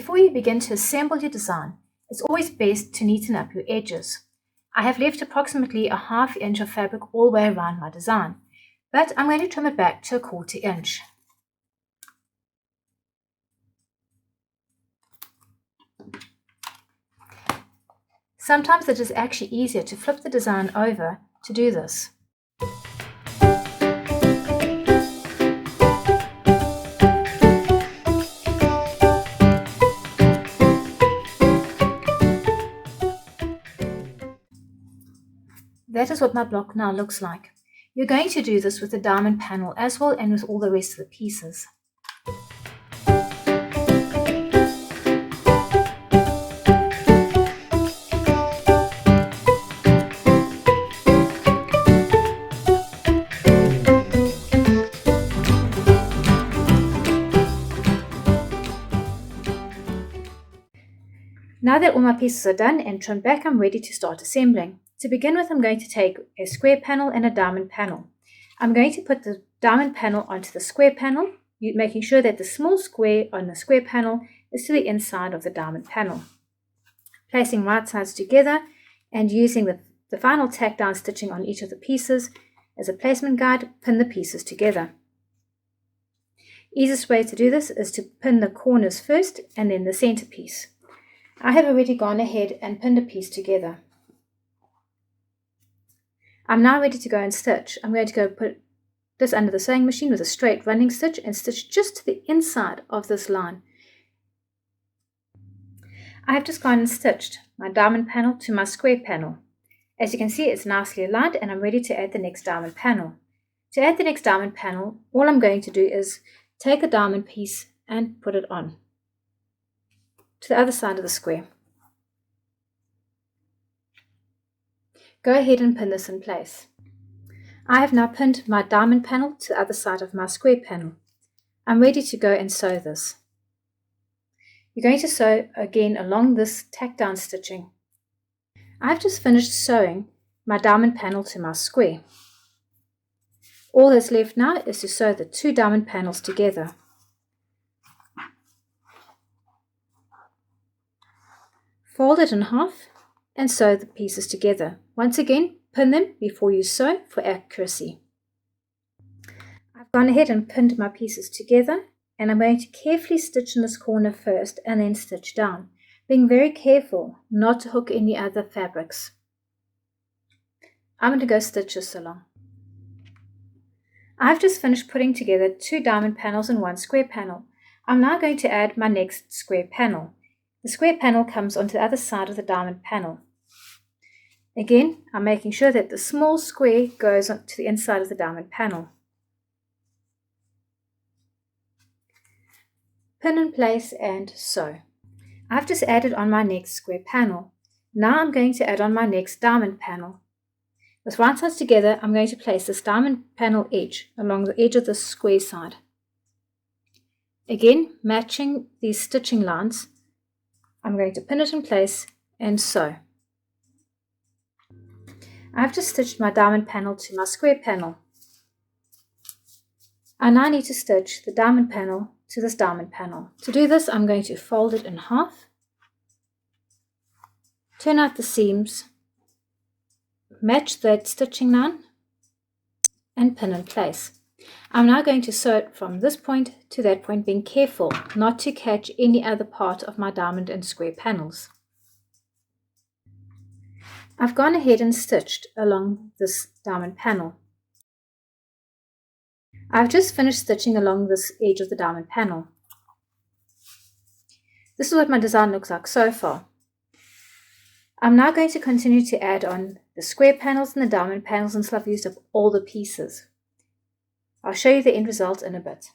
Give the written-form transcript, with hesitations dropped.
Before you begin to assemble your design, it's always best to neaten up your edges. I have left approximately a ½ inch of fabric all the way around my design, but I'm going to trim it back to a ¼ inch. Sometimes it is actually easier to flip the design over to do this. That is what my block now looks like. You're going to do this with the diamond panel as well and with all the rest of the pieces. Now that all my pieces are done and trimmed back, I'm ready to start assembling. To begin with, I'm going to take a square panel and a diamond panel. I'm going to put the diamond panel onto the square panel, making sure that the small square on the square panel is to the inside of the diamond panel. Placing right sides together and using the final tack down stitching on each of the pieces as a placement guide, pin the pieces together. Easiest way to do this is to pin the corners first and then the center piece. I have already gone ahead and pinned a piece together. I'm now ready to go and stitch. I'm going to go put this under the sewing machine with a straight running stitch and stitch just to the inside of this line. I have just gone and stitched my diamond panel to my square panel. As you can see, it's nicely aligned and I'm ready to add the next diamond panel. To add the next diamond panel, all I'm going to do is take a diamond piece and put it on to the other side of the square. Go ahead and pin this in place. I have now pinned my diamond panel to the other side of my square panel. I'm ready to go and sew this. You're going to sew again along this tack down stitching. I've just finished sewing my diamond panel to my square. All that's left now is to sew the 2 diamond panels together. Fold it in half and sew the pieces together. Once again, pin them before you sew for accuracy. I've gone ahead and pinned my pieces together and I'm going to carefully stitch in this corner first and then stitch down, being very careful not to hook any other fabrics. I'm going to go stitch this along. I've just finished putting together 2 diamond panels and 1 square panel. I'm now going to add my next square panel. The square panel comes onto the other side of the diamond panel. Again, I'm making sure that the small square goes to the inside of the diamond panel. Pin in place and sew. I've just added on my next square panel. Now I'm going to add on my next diamond panel. With right sides together, I'm going to place this diamond panel edge along the edge of the square side. Again, matching these stitching lines, I'm going to pin it in place and sew. I've just stitched my diamond panel to my square panel. I now need to stitch the diamond panel to this diamond panel. To do this, I'm going to fold it in half, turn out the seams, match that stitching line, and pin in place. I'm now going to sew it from this point to that point, being careful not to catch any other part of my diamond and square panels. I've gone ahead and stitched along this diamond panel. I've just finished stitching along this edge of the diamond panel. This is what my design looks like so far. I'm now going to continue to add on the square panels and the diamond panels until I've used up all the pieces. I'll show you the end result in a bit.